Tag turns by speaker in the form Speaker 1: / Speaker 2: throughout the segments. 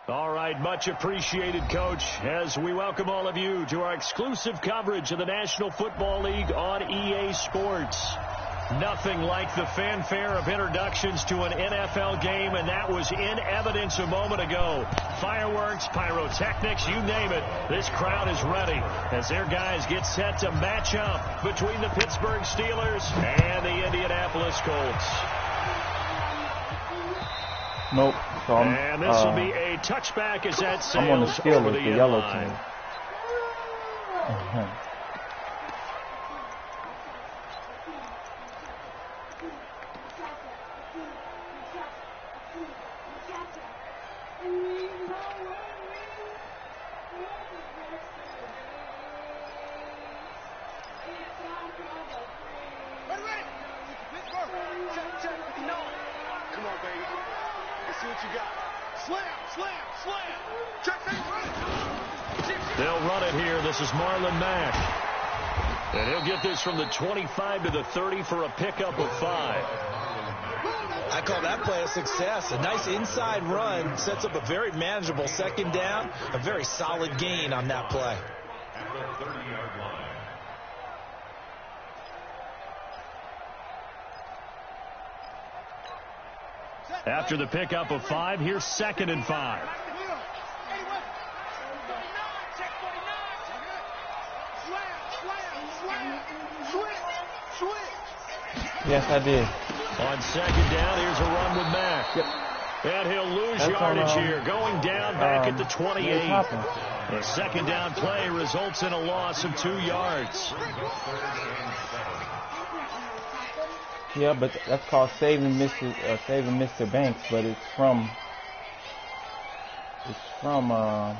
Speaker 1: All right, much appreciated, Coach, as we welcome all of you to our exclusive coverage of the National Football League on EA Sports. Nothing like the fanfare of introductions to an NFL game, and that was in evidence a moment ago. Fireworks, pyrotechnics, you name it. This crowd is ready as their guys get set to match up between the Pittsburgh Steelers and the Indianapolis Colts.
Speaker 2: Nope. So
Speaker 1: and this will be a touchback as that sails
Speaker 2: I'm on the Steelers,
Speaker 1: over the
Speaker 2: yellow
Speaker 1: line.
Speaker 2: team.
Speaker 1: They'll run it here. This is Marlon Mack. And he'll get this from the 25 to the 30 for a pickup of 5.
Speaker 3: I call that play a success. A nice inside run sets up a very manageable second down. A very solid gain on that play.
Speaker 1: After the pickup of 5, here's 2nd and 5.
Speaker 2: Yes, I did.
Speaker 1: On 2nd down, here's a run with Mack.
Speaker 2: Yep.
Speaker 1: And he'll lose
Speaker 2: That's
Speaker 1: yardage
Speaker 2: on,
Speaker 1: here, going down back at the 28. The 2nd down play results in a loss of 2 yards.
Speaker 2: Yeah, but that's called saving Mr. Banks, but it's from
Speaker 1: a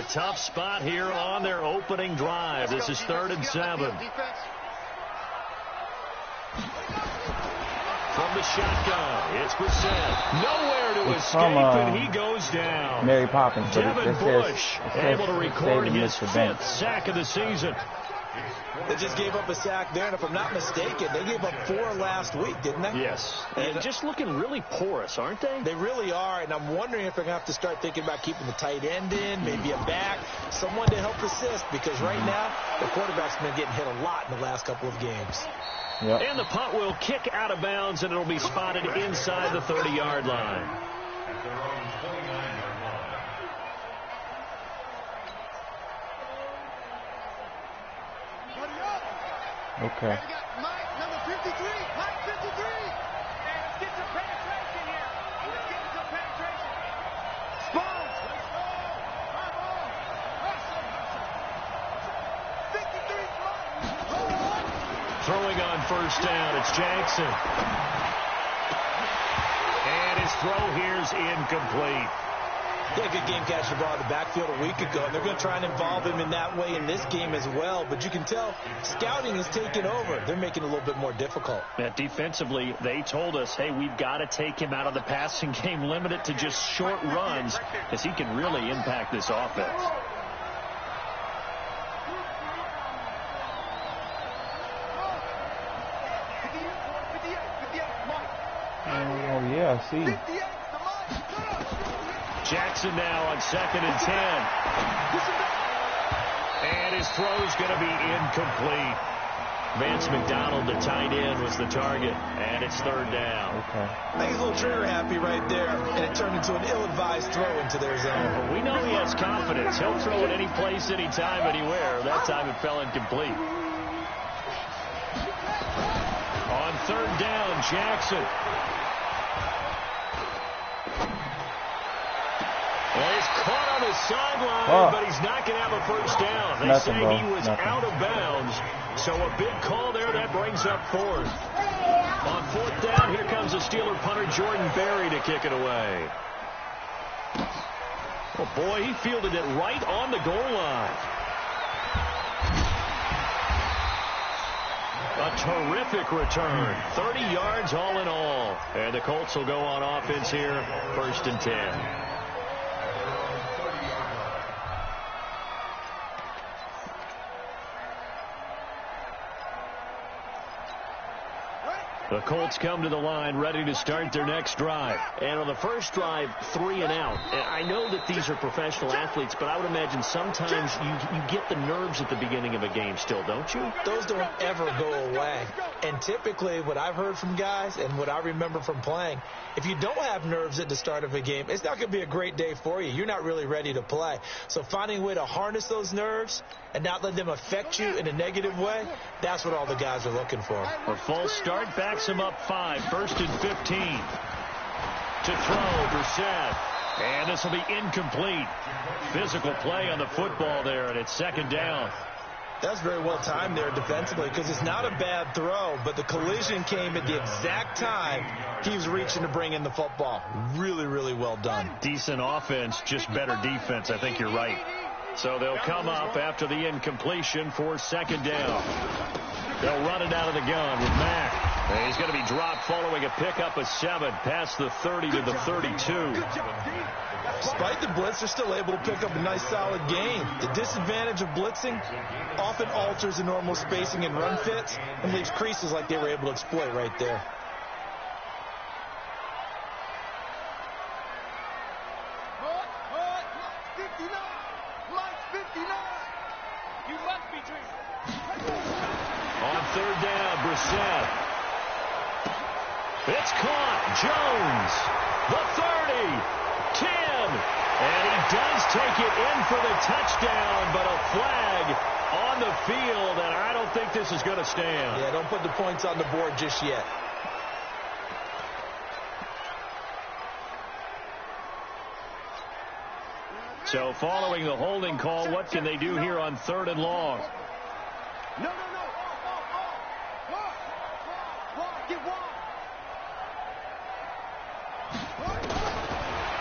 Speaker 1: tough spot here on their opening drive. This is 3rd and 7. From the shotgun, it's Brissett. Nowhere to escape, and he goes down.
Speaker 2: Mary Poppins.
Speaker 1: Devin Bush able to record his 5th sack of the season.
Speaker 3: They just gave up a sack there, and if I'm not mistaken, they gave up 4 last week, didn't they?
Speaker 1: Yes. And just looking really porous, aren't they?
Speaker 3: They really are, and I'm wondering if they're going to have to start thinking about keeping the tight end in, maybe a back, someone to help assist, because right now, the quarterback's been getting hit a lot in the last couple of games.
Speaker 2: Yep.
Speaker 1: And the punt will kick out of bounds, and it'll be spotted inside the 30-yard line.
Speaker 2: Okay.
Speaker 4: Number 53, Mike 53. And let's get some penetration here. Let's get some penetration. Spoons. Let's go. Come on. 53.
Speaker 1: Throwing on 1st down, it's Jackson. And his throw here's incomplete.
Speaker 3: He had a good game catching the ball in the backfield a week ago, and they're going to try and involve him in that way in this game as well. But you can tell scouting is taking over. They're making it a little bit more difficult.
Speaker 1: Defensively, they told us, hey, we've got to take him out of the passing game, limit it to just short runs, because he can really impact this offense.
Speaker 2: Oh, yeah, I see.
Speaker 1: Jackson now on 2nd and 10. And his throw's going to be incomplete. Vance McDonald, the tight end, was the target, and it's 3rd down.
Speaker 2: Okay.
Speaker 3: I think he's a little trigger happy right there, and it turned into an ill-advised throw into their zone.
Speaker 1: But we know he has confidence. He'll throw it any place, anytime, anywhere. That time it fell incomplete. On 3rd down, Jackson. Well, he's caught on his sideline, but he's not going to have a 1st down. They say he was out of bounds, so a big call there. That brings up 4th. On 4th down, here comes the Steeler punter, Jordan Berry, to kick it away. Oh, boy, he fielded it right on the goal line. A terrific return. 30 yards all in all. And the Colts will go on offense here, 1st and 10. The Colts come to the line ready to start their next drive.
Speaker 5: And on the first drive, 3 and out. And I know that these are professional athletes, but I would imagine sometimes you get the nerves at the beginning of a game still, don't you?
Speaker 3: Those don't ever go away. And typically what I've heard from guys and what I remember from playing, if you don't have nerves at the start of a game, it's not going to be a great day for you. You're not really ready to play. So finding a way to harness those nerves and not let them affect you in a negative way, that's what all the guys are looking for.
Speaker 1: A false start backs him up 5. 1st and 15. To throw, Brissett. And this will be incomplete. Physical play on the football there, and it's 2nd down.
Speaker 3: That's very well timed there defensively because it's not a bad throw, but the collision came at the exact time he was reaching to bring in the football. Really, really well done.
Speaker 1: Decent offense, just better defense. I think you're right. So they'll come up after the incompletion for 2nd down. They'll run it out of the gun with Mack. And he's going to be dropped following a pickup of 7 past the 30 to the 32.
Speaker 3: Despite the blitz, they're still able to pick up a nice solid gain. The disadvantage of blitzing often alters the normal spacing and run fits and leaves creases like they were able to exploit right there.
Speaker 1: On 3rd down, Brissett. It's caught. Jones, the 30, 10, and he does take it in for the touchdown, but a flag on the field, and I don't think this is going to stand.
Speaker 3: Yeah, don't put the points on the board just yet.
Speaker 1: So following the holding call, what can they do here on 3rd and long?
Speaker 4: No. Get wide.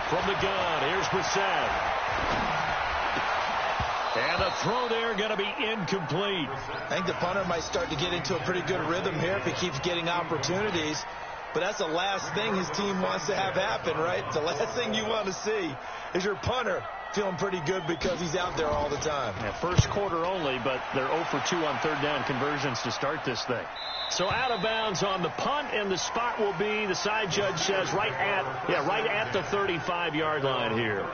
Speaker 1: From the gun, here's Brissett. And the throw there going to be incomplete.
Speaker 3: I think the punter might start to get into a pretty good rhythm here if he keeps getting opportunities. But that's the last thing his team wants to have happen, right? The last thing you want to see is your punter feeling pretty good because he's out there all the time.
Speaker 1: Yeah, first quarter only, but they're 0 for 2 on 3rd down conversions to start this thing. So out of bounds on the punt, and the spot will be, the side judge says, right at the 35-yard line here.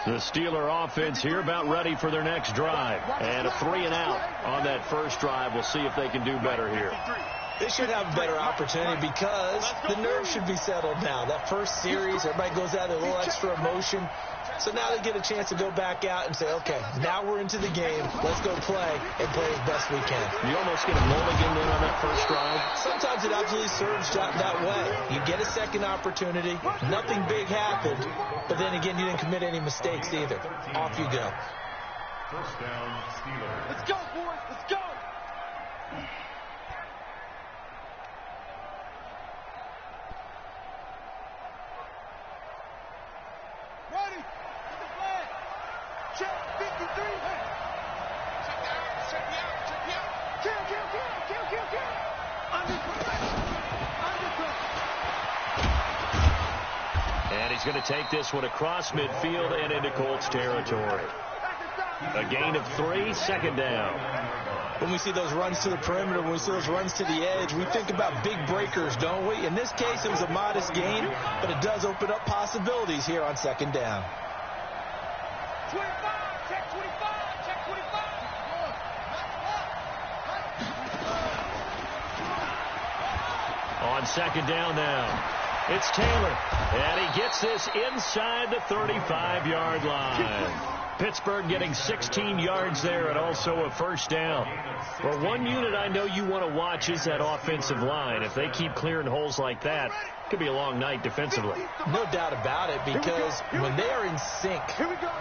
Speaker 1: The Steeler offense here about ready for their next drive. And a 3 and out on that first drive. We'll see if they can do better here.
Speaker 3: They should have a better opportunity because the nerves should be settled now. That first series, everybody goes out with a little extra emotion. So now they get a chance to go back out and say, okay, now we're into the game. Let's go play and play as best we can.
Speaker 5: You almost get a mulligan in on that first drive.
Speaker 3: Sometimes it absolutely serves that way. You get a second opportunity. Nothing big happened. But then again, you didn't commit any mistakes either. Off you go.
Speaker 4: First down, Steelers. Let's go, boys. Let's go. Ready? Check 53. Hey. Check me out. Kill. Under pressure.
Speaker 1: And he's going to take this one across midfield and into Colts territory. A gain of 3, 2nd down.
Speaker 3: When we see those runs to the perimeter, when we see those runs to the edge, we think about big breakers, don't we? In this case, it was a modest gain, but it does open up possibilities here on 2nd down.
Speaker 4: 25, check 25, check 25.
Speaker 1: On 2nd down now. It's Taylor, and he gets this inside the 35-yard line. Pittsburgh getting 16 yards there and also a first down. Well, one unit I know you want to watch is that offensive line. If they keep clearing holes like that, it could be a long night defensively.
Speaker 3: No doubt about it, because when they are in sync,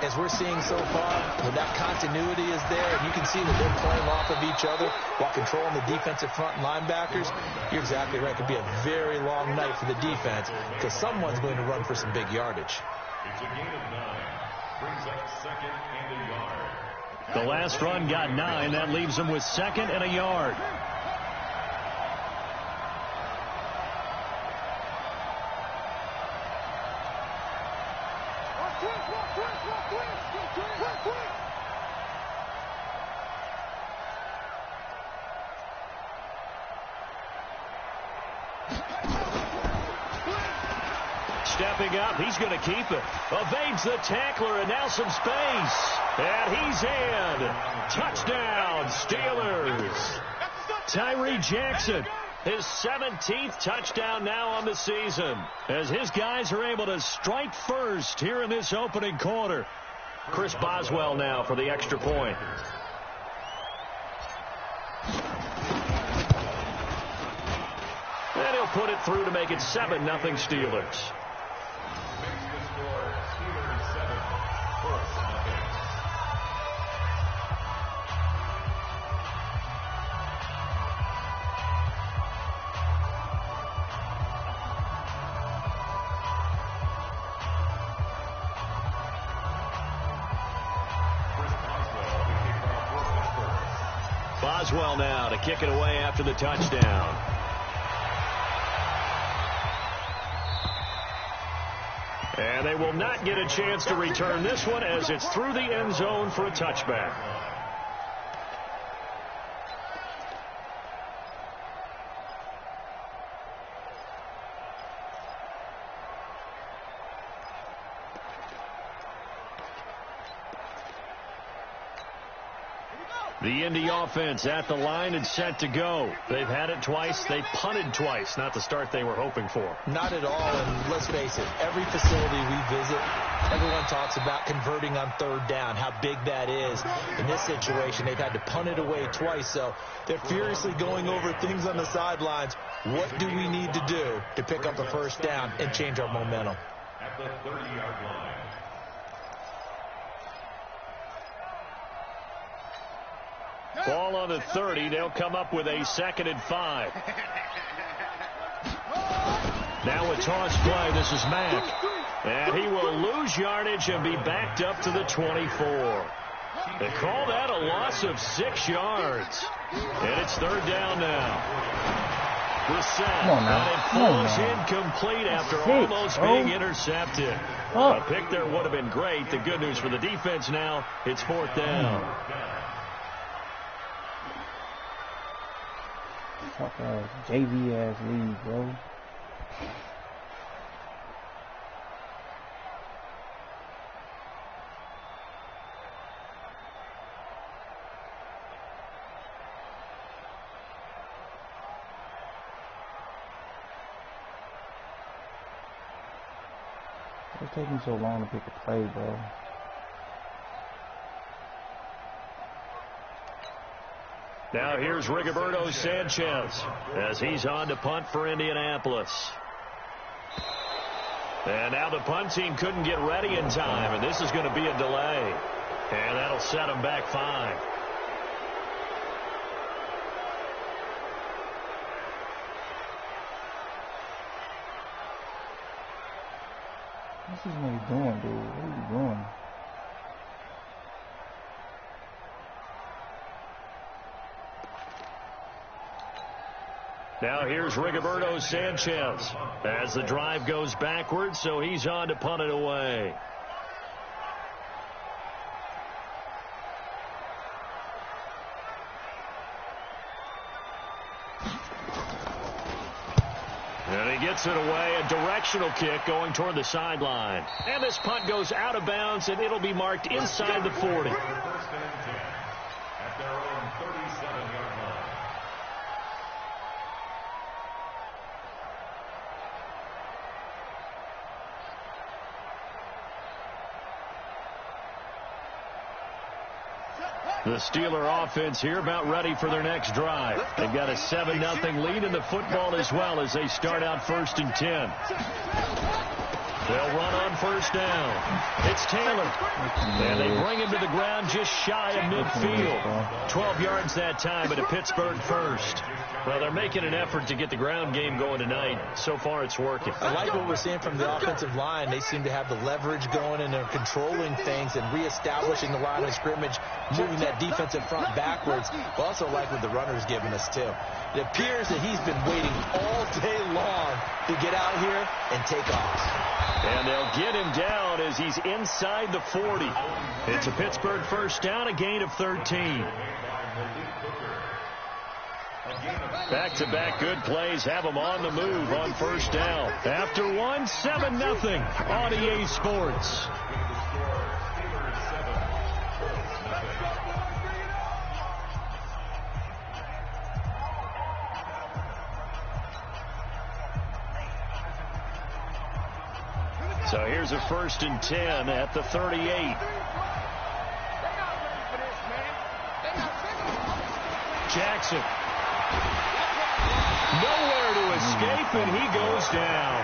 Speaker 3: as we're seeing so far, when that continuity is there, and you can see that they're playing off of each other while controlling the defensive front linebackers, you're exactly right. It could be a very long night for the defense because someone's going to run for some big yardage.
Speaker 6: It's a gain of 9. Brings up 2nd and a yard.
Speaker 1: The last run got 9. That leaves them with 2nd and a yard. Stepping up, he's going to keep it. Evades the tackler, and now some space. And he's in. Touchdown, Steelers. Tyree Jackson, his 17th touchdown now on the season, as his guys are able to strike first here in this opening quarter. Chris Boswell now for the extra point. And he'll put it through to make it 7-0 Steelers. Boswell now to kick it away after the touchdown. And they will not get a chance to return this one as it's through the end zone for a touchback. The Indy offense at the line and set to go. They've had it twice. They punted twice. Not the start they were hoping for.
Speaker 3: Not at all, and let's face it, every facility we visit, everyone talks about converting on third down, how big that is. In this situation, they've had to punt it away twice, so they're furiously going over things on the sidelines. What do we need to do to pick up a first down and change our momentum?
Speaker 6: At the 30-yard line.
Speaker 1: Ball on the 30. They'll come up with a 2nd and 5. Now a toss play. This is Mack. And he will lose yardage and be backed up to the 24. They call that a loss of 6 yards. And it's 3rd down now. Brissett. And it falls incomplete after almost being intercepted. A pick there would have been great. The good news for the defense now, it's 4th down.
Speaker 2: Fuck ass JV ass league, bro. It's taking so long to pick a play, bro.
Speaker 1: Now here's Rigoberto Sanchez as he's on to punt for Indianapolis. And now the punt team couldn't get ready in time, and this is going to be a delay. And that'll set them back 5.
Speaker 2: This is what he's doing, dude. What are you doing?
Speaker 1: Now here's Rigoberto Sanchez as the drive goes backwards, so he's on to punt it away. And he gets it away, a directional kick going toward the sideline. And this punt goes out of bounds, and it'll be marked inside the 40.
Speaker 6: First and 10 at their own 37-yard line.
Speaker 1: The Steeler offense here about ready for their next drive. They've got a 7-0 lead in the football as well as they start out 1st and 10. They'll run on 1st down. It's Taylor. And they bring him to the ground just shy of midfield. 12 yards that time, but a Pittsburgh first. Well, they're making an effort to get the ground game going tonight. So far, it's working.
Speaker 3: I like what we're seeing from the offensive line. They seem to have the leverage going, and they're controlling things and reestablishing the line of scrimmage, moving that defensive front backwards. I also like what the runner's giving us, too. It appears that he's been waiting all day long to get out here and take off.
Speaker 1: And they'll get him down as he's inside the 40. It's a Pittsburgh first down, a gain of 13. Back-to-back good plays have them on the move on first down. After one, 7-0 on EA Sports. So here's a 1st and 10 at the 38. Jackson. Nowhere to escape, and he goes down.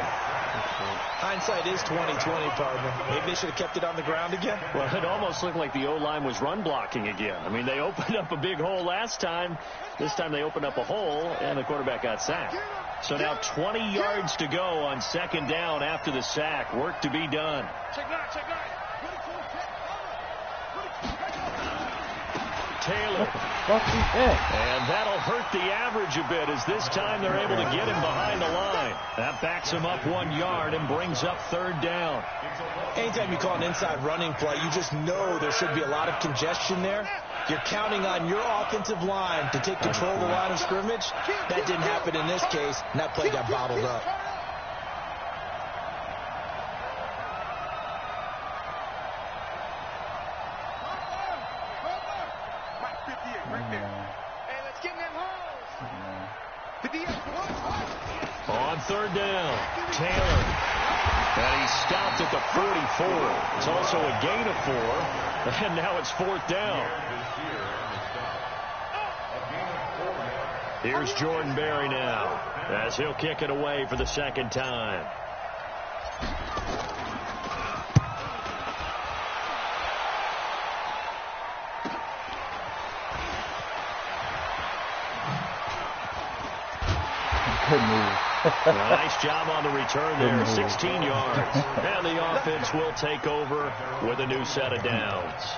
Speaker 3: Hindsight is 20/20, partner. Maybe they should have kept it on the ground again.
Speaker 1: Well, it almost looked like the O-line was run blocking again. I mean, they opened up a big hole last time. This time they opened up a hole, and the quarterback got sacked. So now 20 yards to go on 2nd down after the sack. Work to be done. Taylor. And that'll hurt the average a bit as this time they're able to get him behind the line. That backs him up 1 yard and brings up 3rd down.
Speaker 3: Anytime you call an inside running play, you just know there should be a lot of congestion there. You're counting on your offensive line to take control of the line of scrimmage. That didn't happen in this case, and that play got bottled up.
Speaker 1: On 3rd down, Taylor. And he stopped at the 44. It's also a gain of 4. And now it's 4th down. Here's Jordan Berry now as he'll kick it away for the 2nd time.
Speaker 2: Good move.
Speaker 1: Nice job on the return there, 16 yards. And the offense will take over with a new set of downs.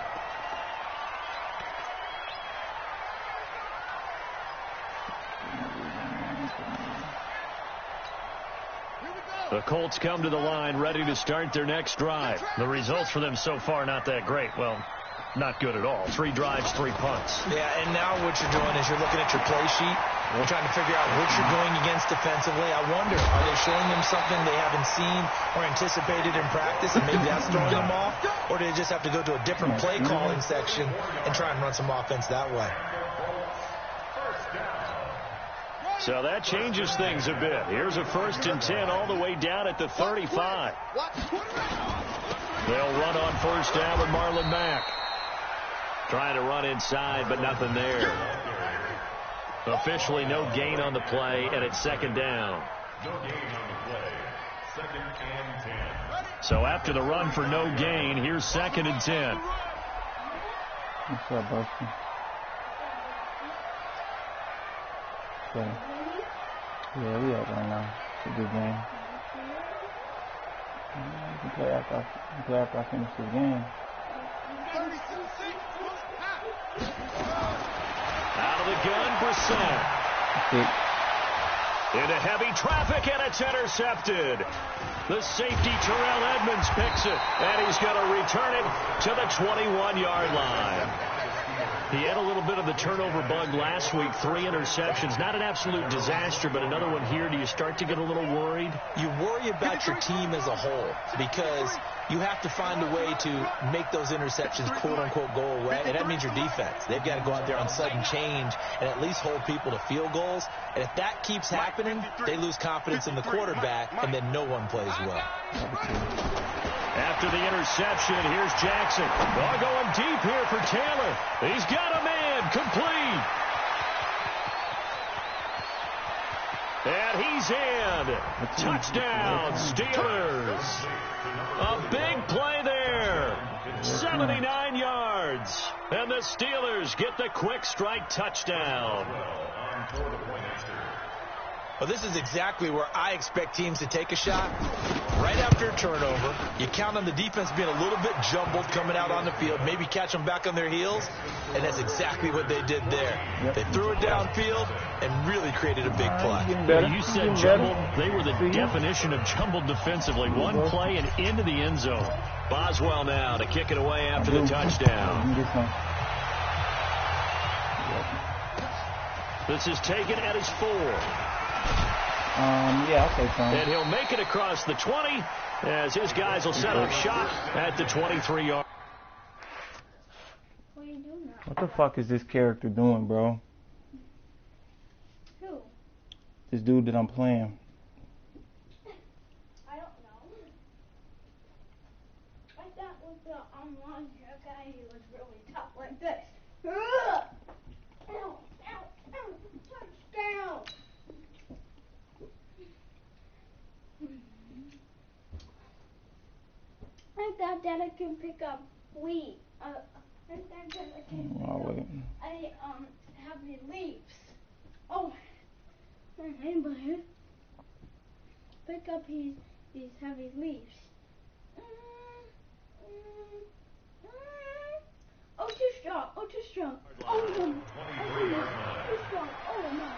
Speaker 1: The Colts come to the line ready to start their next drive. The results for them so far not that great. Well, not good at all. 3 drives, 3 punts.
Speaker 3: Yeah, and now what you're doing is you're looking at your play sheet. We're trying to figure out what you're going against defensively. I wonder, are they showing them something they haven't seen or anticipated in practice, and maybe that's throwing them off? Or do they just have to go to a different play calling section and try and run some offense that way?
Speaker 1: So that changes things a bit. Here's a 1st and 10 all the way down at the 35. They'll run on 1st down with Marlon Mack. Trying to run inside, but nothing there. Officially no gain on the play, and it's 2nd down.
Speaker 6: No gain on the play. 2nd and 10.
Speaker 1: So after the run for no gain, here's 2nd and 10.
Speaker 2: What's up, Boston? Okay. Yeah, we up right now. It's a good game. We can play after I finish this game.
Speaker 1: Out of the gun, Brissett. Into heavy traffic, and it's intercepted. The safety, Terrell Edmonds, picks it, and he's going to return it to the 21-yard line. He had a little bit of the turnover bug last week, 3 interceptions. Not an absolute disaster, but another one here. Do you start to get a little worried?
Speaker 3: You worry about your team as a whole because you have to find a way to make those interceptions, quote-unquote, go away, and that means your defense. They've got to go out there on sudden change and at least hold people to field goals. And if that keeps happening, they lose confidence in the quarterback, and then no one plays well.
Speaker 1: After the interception, here's Jackson. Ball going deep here for Taylor. He's got a man, complete. And he's in. Touchdown, Steelers. A big play there. 79 yards. And the Steelers get the quick strike touchdown.
Speaker 3: Well, this is exactly where I expect teams to take a shot. Right after a turnover, you count on the defense being a little bit jumbled coming out on the field, maybe catch them back on their heels, and that's exactly what they did there.
Speaker 2: Yep.
Speaker 3: They threw it downfield and really created a big play.
Speaker 1: You said jumbled. They were the definition of jumbled defensively. One play and into the end zone. Boswell now to kick it away after the touchdown. This is taken at his 4.
Speaker 2: Yeah, I'll say so.
Speaker 1: And he'll make it across the 20 as his guys will set up shop at the 23-yard.
Speaker 7: What are you doing now?
Speaker 2: What the fuck is this character doing, bro?
Speaker 7: Who?
Speaker 2: This dude that I'm playing.
Speaker 7: I don't know. I thought with the online guy, he was really tough like this. Ow! Ow! Ow! Touchdown! I thought that I can pick up wheat. I thought that I can have the leaves. Oh, anybody pick up these heavy leaves. Oh, too strong. Oh, too strong. Oh, no. Oh, too strong. Oh, no.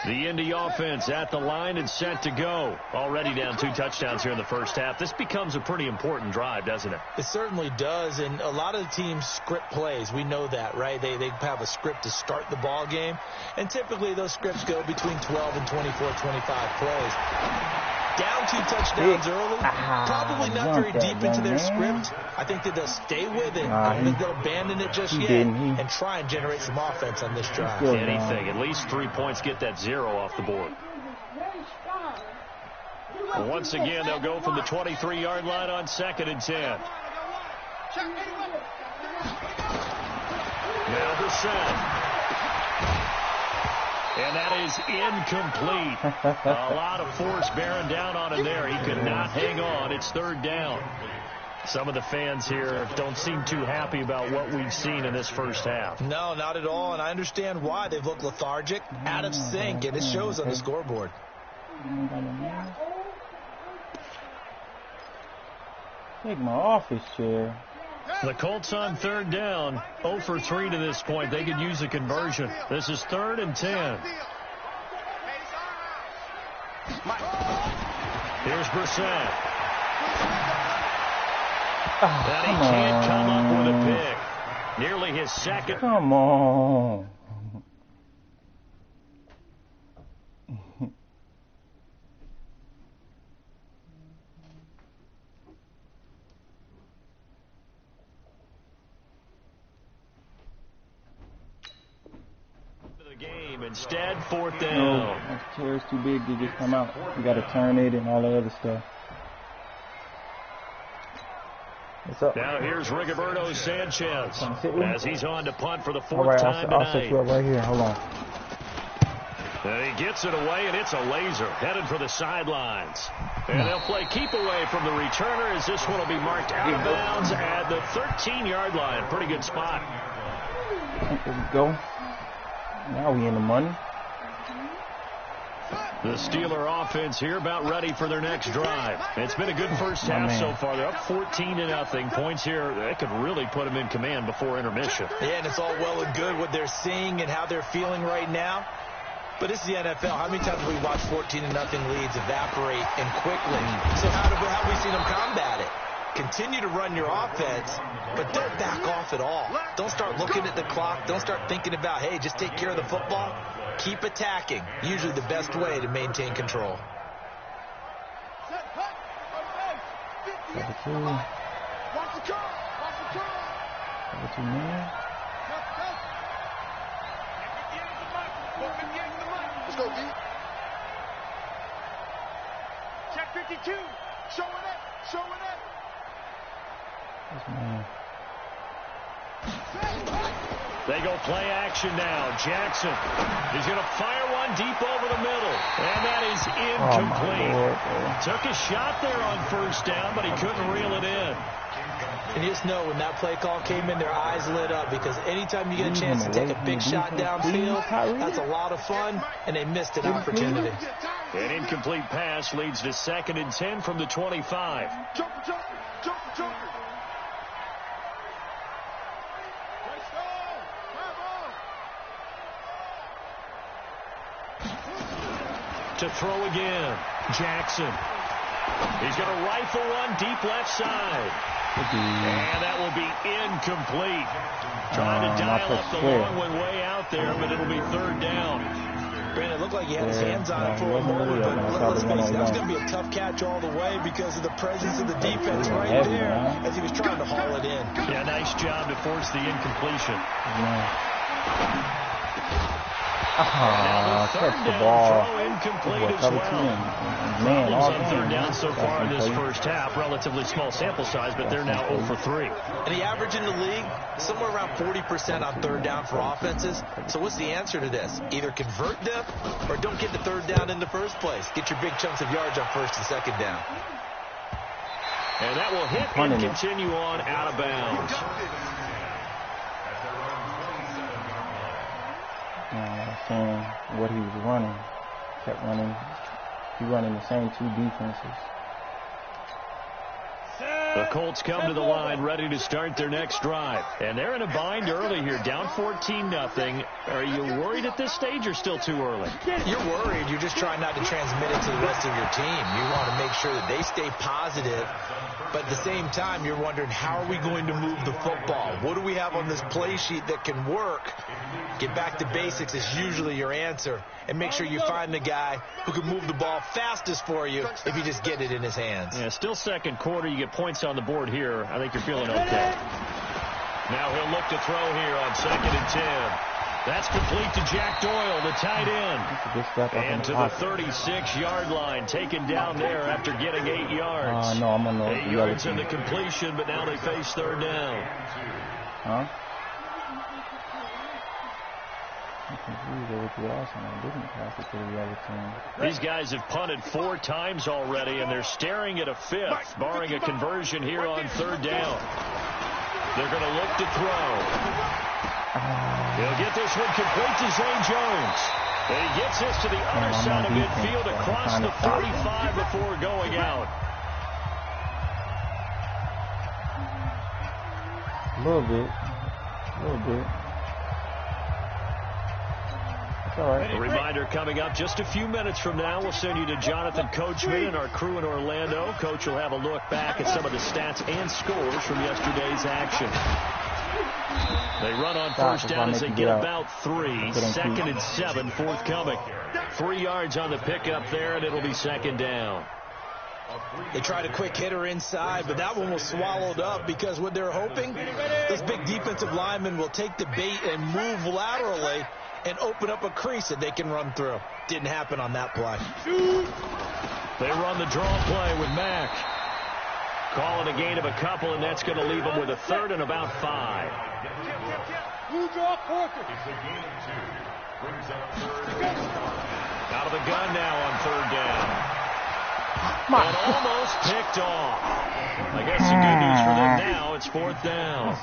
Speaker 1: The Indy offense at the line and set to go. Already down 2 touchdowns here in the first half. This becomes a pretty important drive, doesn't it?
Speaker 3: It certainly does, and a lot of the teams script plays. We know that, right? They have a script to start the ball game, and typically those scripts go between 12 and 24, 25 plays. Down 2 touchdowns early, probably not very deep into their script. I think that they'll stay with it. I don't think they'll abandon it just yet and try and generate some offense on this drive.
Speaker 1: Anything. At least 3 points, get that 0 off the board. Once again, they'll go from the 23-yard line on 2nd and 10. Now Brissett. And that is incomplete. A lot of force bearing down on him there. He could not hang on. It's 3rd down. Some of the fans here don't seem too happy about what we've seen in this first half.
Speaker 3: No, not at all, and I understand why. They've looked lethargic, out of sync, and it shows on the scoreboard.
Speaker 2: Take my office chair.
Speaker 1: The Colts on 3rd down, 0 for 3 to this point. They could use a conversion. This is 3rd and 10. Here's Brissett. And he can't come up with a pick. Nearly his 2nd.
Speaker 2: Come on.
Speaker 1: Game instead, 4th down.
Speaker 2: No, that chair's too big to just come out. You got to turn it and all the other stuff. What's up?
Speaker 1: Now here's Rigoberto Sanchez as he's on to punt for the 4th
Speaker 2: right,
Speaker 1: time tonight.
Speaker 2: I'll set you up right here. Hold on.
Speaker 1: And he gets it away, and it's a laser headed for the sidelines. And they'll play keep away from the returner as this one will be marked out of bounds at the 13-yard line. Pretty good spot.
Speaker 2: There we go. Now we in the money.
Speaker 1: The Steeler offense here about ready for their next drive. It's been a good first half so far. They're up 14-0. Points here, they could really put them in command before intermission.
Speaker 3: Yeah, and it's all well and good what they're seeing and how they're feeling right now. But this is the NFL. How many times have we watched 14-0 leads evaporate and quickly? So how have we seen them combat it? Continue to run your offense, but don't back off at all. Don't start looking at the clock. Don't start thinking about, hey, just take care of the football. Keep attacking. Usually the best way to maintain control.
Speaker 4: Let's go, D. Check 52. Show it up. Show it up.
Speaker 1: They go play action now. Jackson is going to fire one deep over the middle. And that is incomplete. Took a shot there on first down, but he couldn't reel it in.
Speaker 3: And you just know when that play call came in, their eyes lit up, because anytime you get a chance to take a big shot downfield, that's a lot of fun, and they missed an opportunity.
Speaker 1: An incomplete pass leads to 2nd and 10 from the 25. To throw again, Jackson. He's going to rifle one deep left side. And that will be incomplete. Trying to dial up the long one way out there, but it'll be 3rd down.
Speaker 3: Brandon, it looked like he had his hands on it for a moment, but let's face it, that was going to be a tough catch all the way because of the presence of the defense right there as he was trying to haul it in.
Speaker 1: Yeah, nice job to force the incompletion.
Speaker 2: Catch the ball.
Speaker 1: Incomplete as well. Man, on 3rd down so far in this first half. Relatively small sample size, but they're now 0 for 3.
Speaker 3: And the average in the league, somewhere around 40% on 3rd down for offenses. So what's the answer to this? Either convert them or don't get the 3rd down in the first place. Get your big chunks of yards on 1st and 2nd down.
Speaker 1: And that will hit and continue on out of bounds.
Speaker 2: Saying what he was running, kept running. He running the same 2 defenses.
Speaker 1: The Colts come to the line ready to start their next drive. And they're in a bind early here, down 14-0. Are you worried at this stage or still too early?
Speaker 3: You're worried. You're just trying not to transmit it to the rest of your team. You want to make sure that they stay positive. But at the same time, you're wondering, how are we going to move the football? What do we have on this play sheet that can work? Get back to basics is usually your answer. And make sure you find the guy who can move the ball fastest for you if you just get it in his hands.
Speaker 1: Yeah, still 2nd quarter. You get points on the board here. I think you're feeling okay. Now he'll look to throw here on 2nd and 10. That's complete to Jack Doyle, the tight end. And to the 36-yard line, taken down there after getting 8 yards. 8 yards in the completion, but now they face 3rd down. These guys have punted 4 times already, and they're staring at a 5th, barring a conversion here on 3rd down. They're going to look to throw. He'll get this one complete to Zay Jones. And he gets this to the other side of midfield across the 45 before going out.
Speaker 2: A little bit. All right.
Speaker 1: A reminder coming up just a few minutes from now. We'll send you to Jonathan Coachman and our crew in Orlando. Coach will have a look back at some of the stats and scores from yesterday's action. They run on 1st down as they get about 3. 2nd and 7 forthcoming. 3 yards on the pickup there, and it'll be 2nd down.
Speaker 3: They tried a quick hitter inside, but that one was swallowed up because what they're hoping, this big defensive lineman will take the bait and move laterally and open up a crease that they can run through. Didn't happen on that play.
Speaker 1: They run the draw play with Mack. Calling a gain of a couple, and that's going to leave them with a 3rd and about 5. Out of the gun now on 3rd down. And almost picked off. I guess the good news for them now, it's 4th down.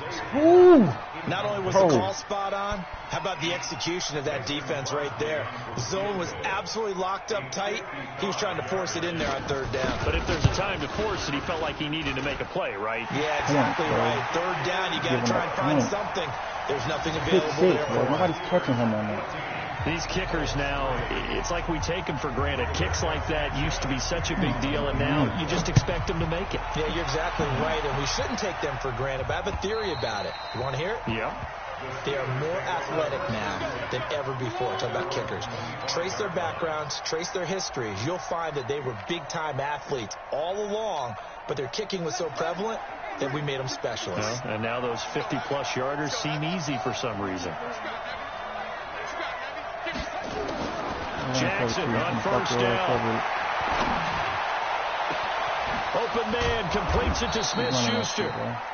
Speaker 3: Not only was the call spot on, how about the execution of that defense right there? The zone was absolutely locked up tight. He was trying to force it in there on 3rd down.
Speaker 1: But if there's a time to force it, he felt like he needed to make a play, right?
Speaker 3: Yeah, exactly right. 3rd down, you got to try and find something. There's nothing available there.
Speaker 2: Nobody's catching him on that.
Speaker 1: These kickers now, it's like we take them for granted. Kicks like that used to be such a big deal, and now you just expect them to make it.
Speaker 3: Yeah, you're exactly right, and we shouldn't take them for granted. But I have a theory about it. You want to hear it?
Speaker 1: Yeah.
Speaker 3: They are more athletic now than ever before. Talk about kickers. Trace their backgrounds, trace their histories. You'll find that they were big-time athletes all along, but their kicking was so prevalent that we made them specialists.
Speaker 1: And now those 50-plus yarders seem easy for some reason. Jackson on 1st down. Open man completes it to Smith-Schuster.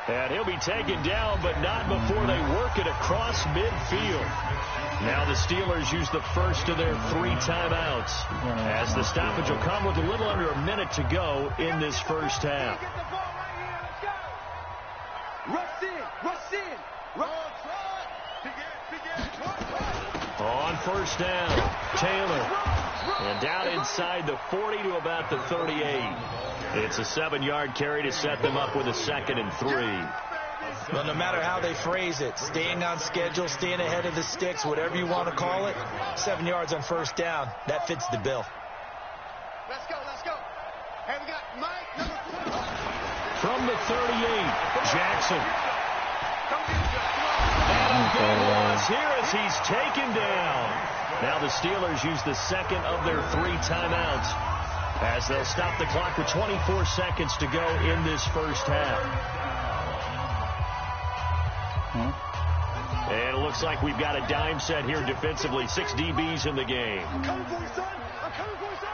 Speaker 1: And he'll be taken down, but not before they work it across midfield. Now the Steelers use the first of their 3 timeouts, as the stoppage will come with a little under a minute to go in this first half. On first down, Taylor. And down inside the 40 to about the 38. It's a 7-yard carry to set them up with a 2nd and 3.
Speaker 3: Well, no matter how they phrase it, staying on schedule, staying ahead of the sticks, whatever you want to call it, 7 yards on first down, that fits the bill.
Speaker 4: Let's go, let's go. Hey, we got Mike, number 4.
Speaker 1: From the 38, Jackson. And a big loss here as he's taken down. Now the Steelers use the second of their 3 timeouts, as they'll stop the clock with 24 seconds to go in this first half. And it looks like we've got a dime set here defensively. 6 DBs in the game.
Speaker 4: I'm coming for you, son. I'm coming for you, son.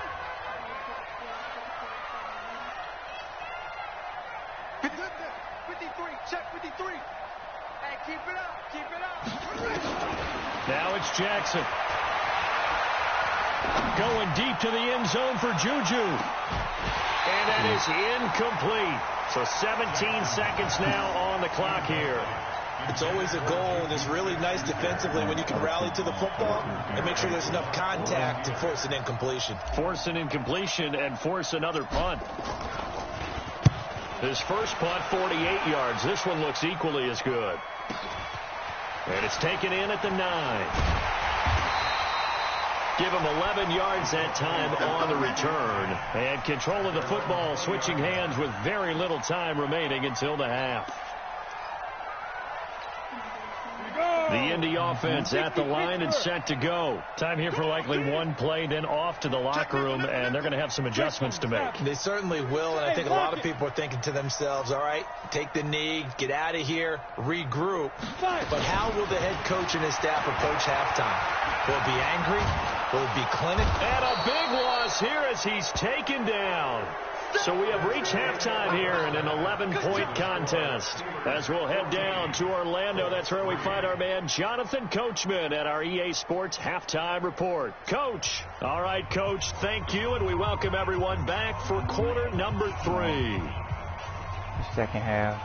Speaker 4: 53, check 53. Hey, keep it up, keep it up.
Speaker 1: Now it's Jackson. Going deep to the end zone for Juju. And that is incomplete. So 17 seconds now on the clock here.
Speaker 3: It's always a goal, and it's really nice defensively when you can rally to the football and make sure there's enough contact to force an incompletion.
Speaker 1: Force an incompletion and force another punt. His first punt, 48 yards. This one looks equally as good. And it's taken in at the 9. Give him 11 yards that time on the return. And control of the football, switching hands with very little time remaining until the half. The Indy offense at the line and set to go. Time here for likely one play, then off to the locker room, and they're going to have some adjustments to make.
Speaker 3: They certainly will, and I think a lot of people are thinking to themselves, all right, take the knee, get out of here, regroup. But how will the head coach and his staff approach halftime? Will it be angry? Will it be clinical?
Speaker 1: And a big loss here as he's taken down. So we have reached halftime here in an 11-point contest. As we'll head down to Orlando, that's where we find our man Jonathan Coachman at our EA Sports Halftime Report. Coach. All right, Coach, thank you, and we welcome everyone back for quarter number 3.
Speaker 2: Second half.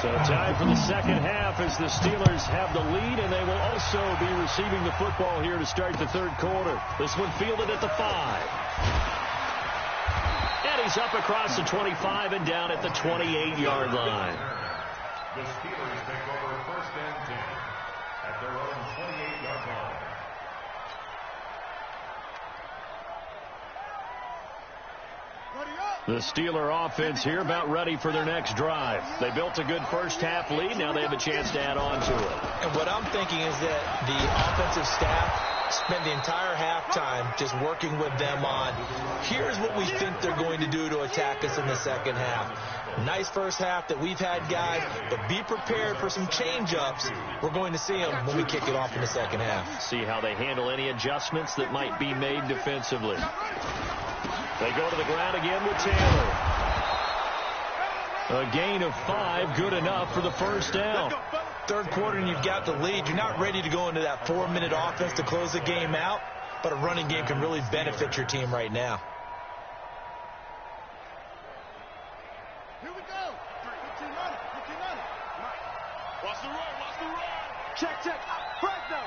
Speaker 1: So time for the second half as the Steelers have the lead, and they will also be receiving the football here to start the third quarter. This one fielded at the 5. And he's up across the 25 and down at the 28-yard line.
Speaker 6: The Steelers take over first and 10 at their own 28-yard line.
Speaker 1: The Steeler offense here about ready for their next drive. They built a good first half lead. Now they have a chance to add on to it.
Speaker 3: And what I'm thinking is that the offensive staff spent the entire halftime just working with them on, here's what we think they're going to do to attack us in the second half. Nice first half that we've had, guys, but be prepared for some change-ups. We're going to see them when we kick it off in the second half.
Speaker 1: See how they handle any adjustments that might be made defensively. They go to the ground again with Taylor. A gain of 5, good enough for the first down.
Speaker 3: Third quarter and you've got the lead. You're not ready to go into that 4-minute offense to close the game out, but a running game can really benefit your team right now.
Speaker 4: Here we go. 15 on it. Watch the run, watch the run. Check. Fresno.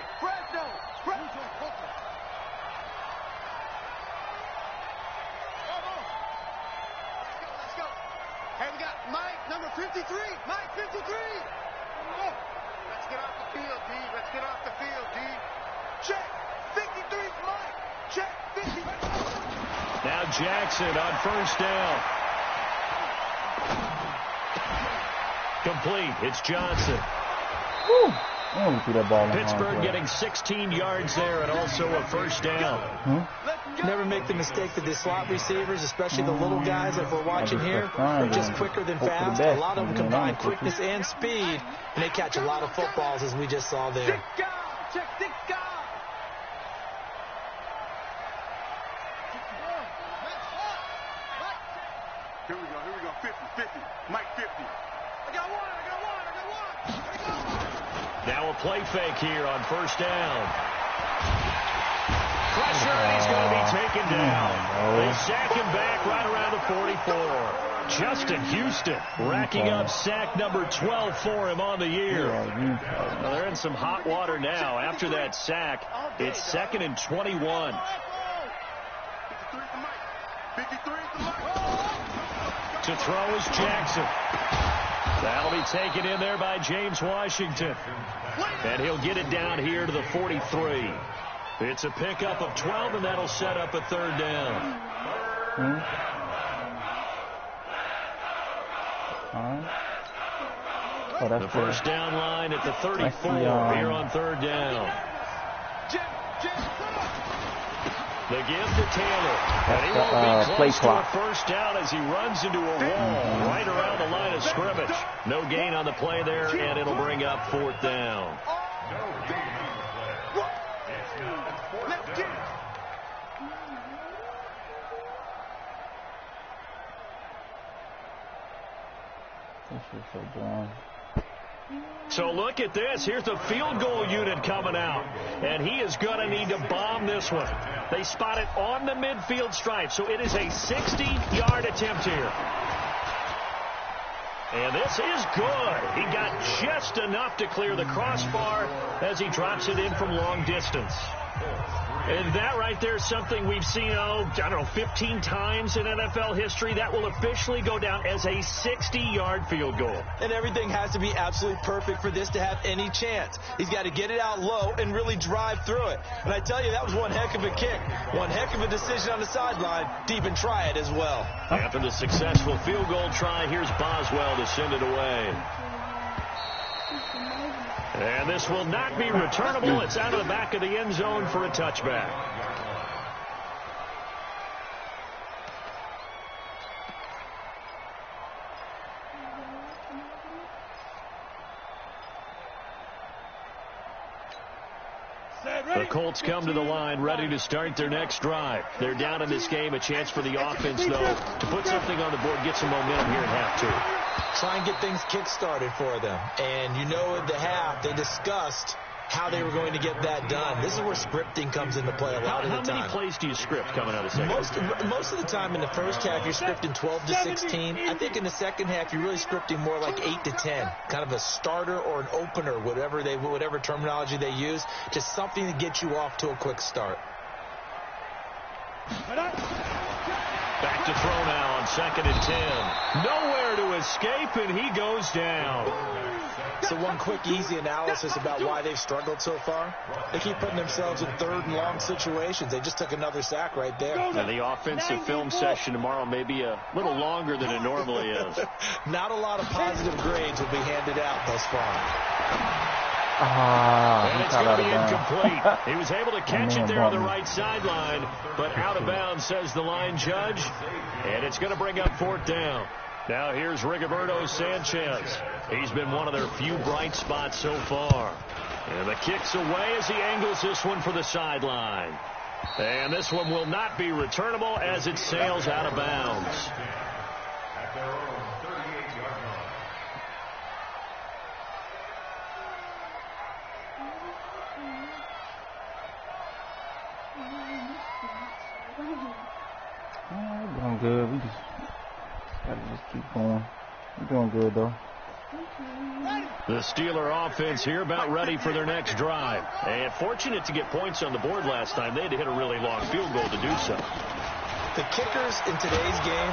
Speaker 4: Let's go. Hey, we got Mike, number 53. Mike, 53. Oh, let's get off the field, D. Let's get off the field, D. Check. 53, Mike. Check. 50.
Speaker 1: Now Jackson on first down. Complete. It's Johnson.
Speaker 2: Woo. That ball
Speaker 1: Pittsburgh getting 16 yards there and also a first down.
Speaker 3: Never make the mistake that the slot receivers, especially the little guys like we're watching here, are just quicker than fast. A lot of them combine quickness and speed, and they catch a lot of footballs as we just saw there.
Speaker 4: 50. Mike 50. I got one.
Speaker 1: Now a play fake here on first down. Pressure, and he's going to be taken down. They sack him back right around the 44. Justin Houston racking up sack number 12 for him on the year. Well, they're in some hot water now. After that sack, it's 2nd and 21. To throw is Jackson. That'll be taken in there by James Washington. And he'll get it down here to the 43. It's a pickup of 12, and that'll set up a 3rd down. The first down line at the 34 here on 3rd down. The give to Taylor. And he won't be close to a first down as he runs into a wall right around the line of scrimmage. No gain on the play there, and it'll bring up 4th down. So look at this. Here's the field goal unit coming out. And he is going to need to bomb this one. They spot it on the midfield stripe. So it is a 60-yard attempt here. And this is good. He got just enough to clear the crossbar as he drops it in from long distance. And that right there is something we've seen, 15 times in NFL history. That will officially go down as a 60-yard field goal.
Speaker 3: And everything has to be absolutely perfect for this to have any chance. He's got to get it out low and really drive through it. And I tell you, that was one heck of a kick. One heck of a decision on the sideline to even try it as well.
Speaker 1: After the successful field goal try, here's Boswell to send it away. And this will not be returnable. It's out of the back of the end zone for a touchback. The Colts come to the line ready to start their next drive. They're down in this game. A chance for the offense, though, to put something on the board, get some momentum here at half two.
Speaker 3: Try and get things kick-started for them. And you know at the half, they discussed how they were going to get that done. This is where scripting comes into play a lot of the time.
Speaker 1: How many plays do you script coming out of the second?
Speaker 3: Most of the time in the first half, you're scripting 12 to 16. I think in the second half, you're really scripting more like 8 to 10. Kind of a starter or an opener, whatever terminology they use. Just something to get you off to a quick start.
Speaker 1: Back to throw now on 2nd and 10. Nowhere to escape, and he goes down.
Speaker 3: So one quick, easy analysis about why they've struggled so far. They keep putting themselves in 3rd and long situations. They just took another sack right there.
Speaker 1: And the offensive film session tomorrow may be a little longer than it normally is.
Speaker 3: Not a lot of positive grades will be handed out thus far.
Speaker 1: And it's going to be incomplete. He was able to catch it there on the right sideline, but out of bounds, says the line judge. And it's going to bring up 4th down. Now here's Rigoberto Sanchez. He's been one of their few bright spots so far. And the kick's away as he angles this one for the sideline. And this one will not be returnable as it sails out of bounds.
Speaker 6: At their own 38-yard line.
Speaker 2: We're doing good. We just gotta keep going. We're doing good though.
Speaker 1: The Steeler offense here about ready for their next drive. And fortunate to get points on the board last time. They had to hit a really long field goal to do so.
Speaker 3: The kickers in today's game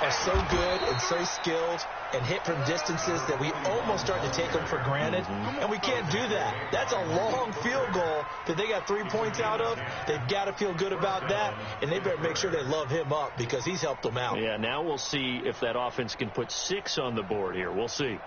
Speaker 3: are so good and so skilled and hit from distances that we almost start to take them for granted. And we can't do that. That's a long field goal that they got 3 points out of. They've got to feel good about that, and they better make sure they love him up because he's helped them out.
Speaker 1: Yeah, now we'll see if that offense can put 6 on the board here. We'll see.
Speaker 2: Man,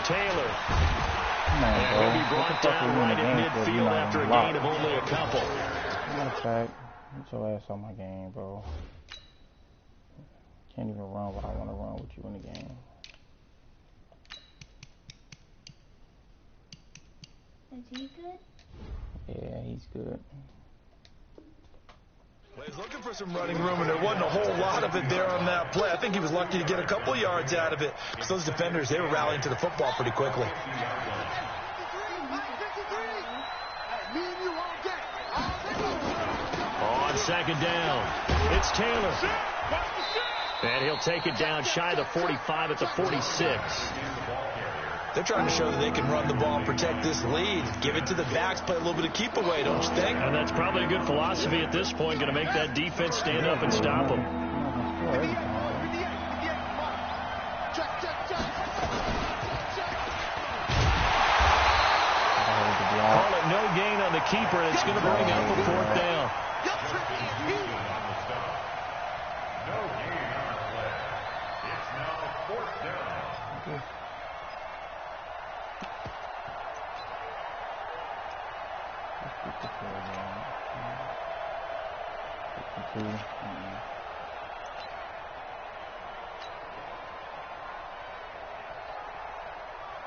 Speaker 1: Taylor. And he'll be brought down right at midfield after a gain of only a couple.
Speaker 2: Matter of fact, get your ass on my game, bro. Can't even run what I want to run with you in the game.
Speaker 7: Is he good?
Speaker 2: Yeah, he's good.
Speaker 3: Well, he's looking for some running room, and there wasn't a whole lot of it there on that play. I think he was lucky to get a couple yards out of it because those defenders, they were rallying to the football pretty quickly.
Speaker 1: On second down, it's Taylor. And he'll take it down shy of the 45 at the 46.
Speaker 3: They're trying to show that they can run the ball and protect this lead. Give it to the backs, play a little bit of keep away, don't you think?
Speaker 1: And that's probably a good philosophy at this point, going to make that defense stand up and stop them. Call it no gain on the keeper, and it's going to bring up a fourth down.
Speaker 6: No gain on the play. It's now fourth down.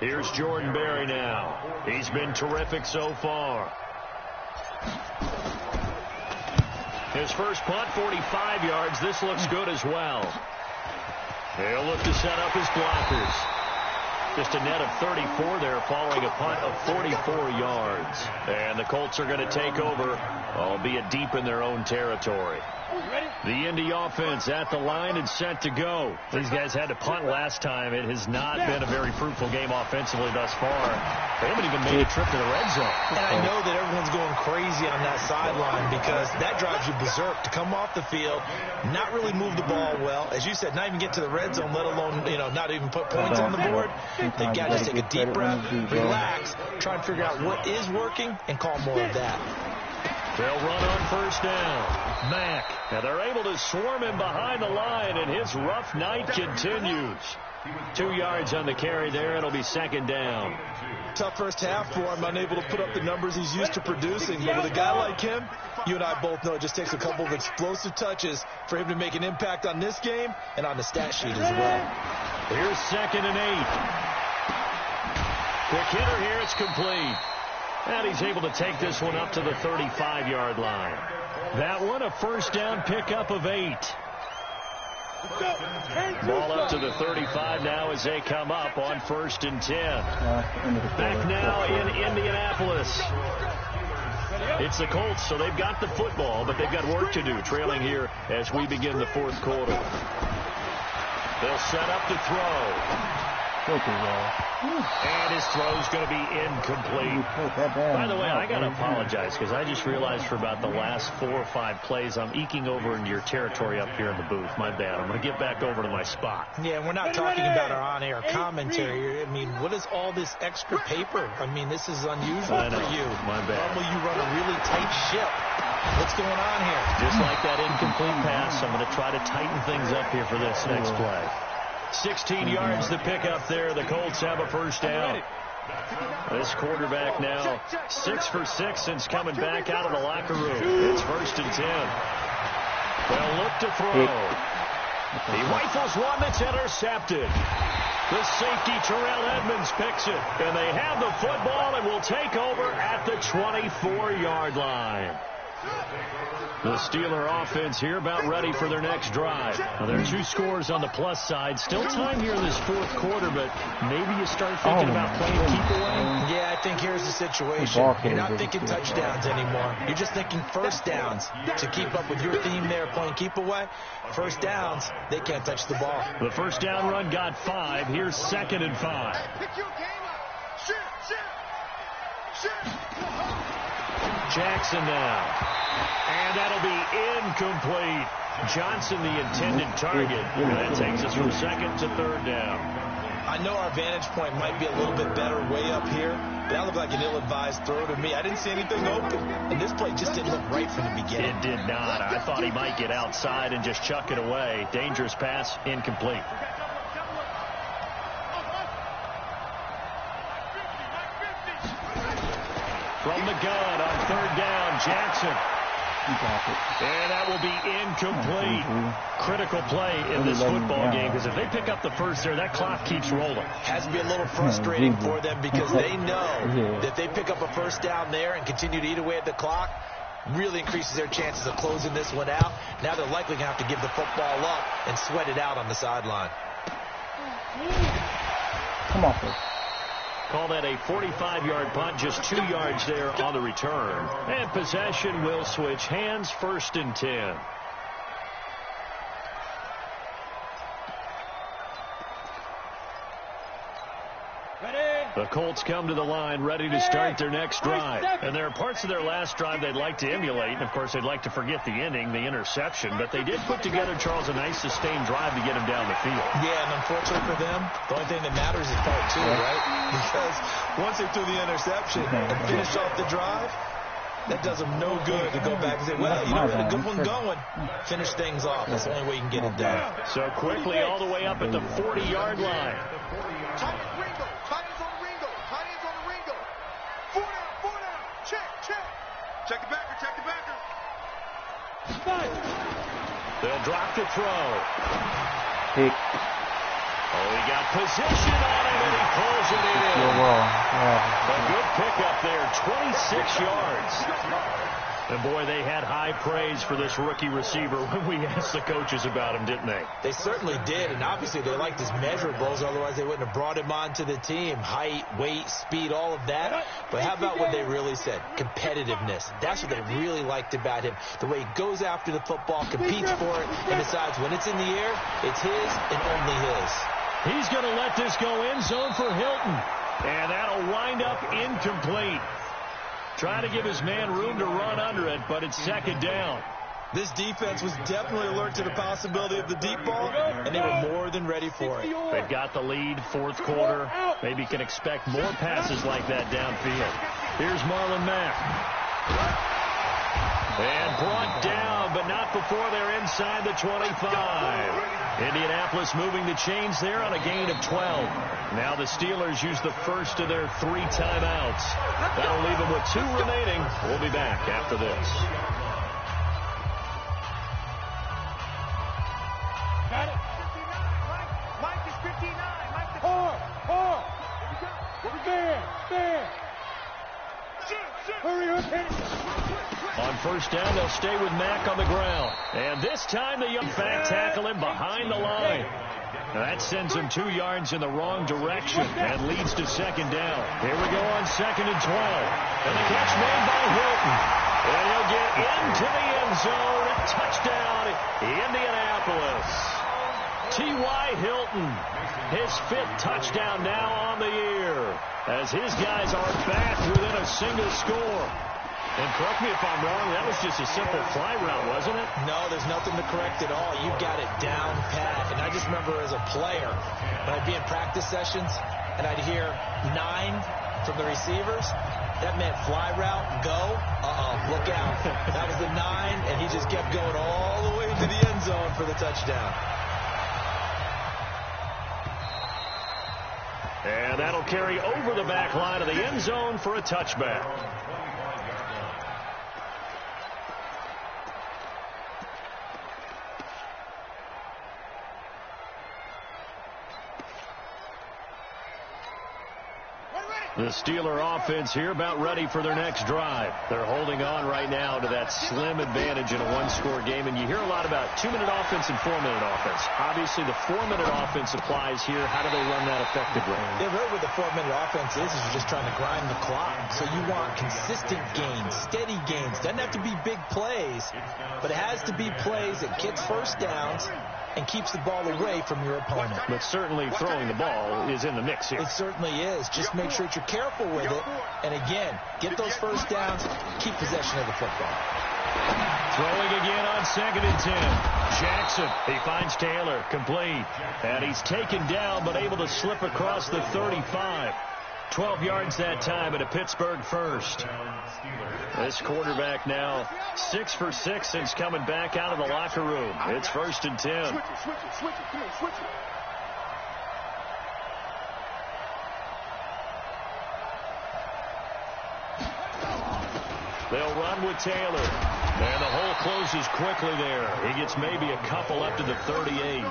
Speaker 1: Here's Jordan Berry now. He's been terrific so far. His first punt, 45 yards. This looks good as well. He'll look to set up his blockers. Just a net of 34 there following a punt of 44 yards. And the Colts are going to take over, albeit deep in their own territory. The Indy offense at the line and set to go. These guys had to punt last time. It has not been a very fruitful game offensively thus far. They haven't even made a trip to the red zone.
Speaker 3: And I know that everyone's going crazy on that sideline because that drives you berserk to come off the field, not really move the ball well. As you said, not even get to the red zone, let alone, not even put points on the board. They've got to just take a deep breath, relax, try and figure out what is working, and call more of that.
Speaker 1: They'll run on first down. Mack. Now they're able to swarm him behind the line, and his rough night continues. 2 yards on the carry there. It'll be second down.
Speaker 3: Tough first half for him, unable to put up the numbers he's used to producing. But with a guy like him, you and I both know it just takes a couple of explosive touches for him to make an impact on this game and on the stat sheet as well.
Speaker 1: Here's 2nd and 8. Quick hitter here. It's complete. And he's able to take this one up to the 35-yard line. That one a first down pickup of 8. Ball up to the 35 now as they come up on 1st and 10. Back now in Indianapolis. It's the Colts, so they've got the football, but they've got work to do, trailing here as we begin the 4th quarter. They'll set up to throw. And his throw's going to be incomplete. By the way, I got to apologize because I just realized for about the last 4 or 5 plays I'm eking over into your territory up here in the booth. My bad. I'm going to get back over to my spot.
Speaker 3: Yeah, we're not talking about our on-air commentary. I mean, what is all this extra paper? I mean, this is unusual for you.
Speaker 1: My bad.
Speaker 3: Normally you run a really tight ship. What's going on here?
Speaker 1: Just like that incomplete pass, I'm going to try to tighten things up here for this next play. 16 yards to pick up there. The Colts have a first down. This quarterback now 6 for 6 since coming back out of the locker room. It's 1st and 10. They'll look to throw. He rifles one that's intercepted. The safety, Terrell Edmonds, picks it. And they have the football and will take over at the 24-yard line. The Steeler offense here about ready for their next drive. Now, there are 2 scores on the plus side. Still time here in this 4th quarter, but maybe you start thinking about playing keep away.
Speaker 3: Yeah, I think here's the situation. You're not thinking touchdowns anymore. You're just thinking first downs to keep up with your theme there, playing keep away. First downs, they can't touch the ball.
Speaker 1: The first down run got 5. Here's 2nd and 5.
Speaker 4: Pick your game up. Shoot.
Speaker 1: Jackson now. And that'll be incomplete. Johnson, the intended target. And that takes us from 2nd to 3rd down.
Speaker 3: I know our vantage point might be a little bit better way up here, but that looked like an ill-advised throw to me. I didn't see anything open, and this play just didn't look right from the beginning.
Speaker 1: It did not. I thought he might get outside and just chuck it away. Dangerous pass, incomplete. From the gun on 3rd down, Jackson. And that will be incomplete. Critical play in this football game, because if they pick up the first there, that clock keeps rolling.
Speaker 3: Has to be a little frustrating for them, because they know that if they pick up a first down there and continue to eat away at the clock, really increases their chances of closing this one out. Now they're likely going to have to give the football up and sweat it out on the sideline.
Speaker 2: Come on, folks.
Speaker 1: Call that a 45-yard punt, just 2 yards there on the return. And possession will switch hands, 1st and 10. The Colts come to the line ready to start their next drive. And there are parts of their last drive they'd like to emulate. And, of course, they'd like to forget the ending, the interception. But they did put together, Charles, a nice sustained drive to get him down the field.
Speaker 3: Yeah, and unfortunately for them, the only thing that matters is part 2, right? Because once they threw the interception and finished off the drive, that does them no good to go back and say, well, you know, we had a good one going. Finish things off. That's the only way you can get it done.
Speaker 1: So quickly all the way up at the 40-yard line.
Speaker 4: Check the backer, check the backer.
Speaker 1: They'll drop the throw.
Speaker 2: Pick.
Speaker 1: Oh, he got position on it, and he pulls it in. A good pickup there, 26 yards. And, boy, they had high praise for this rookie receiver when we asked the coaches about him, didn't they?
Speaker 3: They certainly did, and obviously they liked his measurables. Otherwise, they wouldn't have brought him onto the team. Height, weight, speed, all of that. But how about what they really said? Competitiveness. That's what they really liked about him. The way he goes after the football, competes for it, and decides when it's in the air, it's his and only his.
Speaker 1: He's going to let this go end zone for Hilton. And that'll wind up incomplete. Trying to give his man room to run under it, but it's 2nd down.
Speaker 3: This defense was definitely alert to the possibility of the deep ball, and they were more than ready for it.
Speaker 1: They've got the lead, 4th quarter. Maybe can expect more passes like that downfield. Here's Marlon Mack. And brought down, but not before they're inside the 25. Indianapolis moving the chains there on a gain of 12. Now the Steelers use the first of their 3 timeouts. That'll leave them with 2 remaining. We'll be back after this.
Speaker 4: Got it. 59. Mike is 59. Mike is 4. Over there. Hurry up, hit it.
Speaker 1: On 1st down, they'll stay with Mack on the ground. And this time the young fat tackle him behind the line. Now that sends him 2 yards in the wrong direction and leads to 2nd down. Here we go on 2nd and 12. And the catch made by Hilton. And he'll get into the end zone. Touchdown, Indianapolis. T.Y. Hilton, his 5th touchdown now on the year, as his guys are back within a single score. And correct me if I'm wrong, that was just a simple fly route, wasn't it?
Speaker 3: No, there's nothing to correct at all. You got it down pat. And I just remember as a player, when I'd be in practice sessions and I'd hear 9 from the receivers, that meant fly route, go, look out. That was the 9, and he just kept going all the way to the end zone for the touchdown.
Speaker 1: And that'll carry over the back line of the end zone for a touchback. The Steeler offense here about ready for their next drive. They're holding on right now to that slim advantage in a 1-score game. And you hear a lot about 2-minute offense and 4-minute offense. Obviously, the 4-minute offense applies here. How do they run that effectively?
Speaker 3: Yeah, really what the 4-minute offense is you're just trying to grind the clock. So you want consistent gains, steady gains. Doesn't have to be big plays, but it has to be plays that gets first downs and keeps the ball away from your opponent.
Speaker 1: But certainly throwing the ball is in the mix here.
Speaker 3: It certainly is. Just make sure that you're careful with it. And again, get those first downs, keep possession of the football.
Speaker 1: Throwing again on 2nd and 10. Jackson, he finds Taylor, complete. And he's taken down, but able to slip across the 35. 12 yards that time, and a Pittsburgh first. This quarterback now 6 for 6 since coming back out of the locker room. It's 1st and 10.
Speaker 4: Switch it. Come on, switch it.
Speaker 1: They'll run with Taylor. And the hole closes quickly there. He gets maybe a couple up to the 38.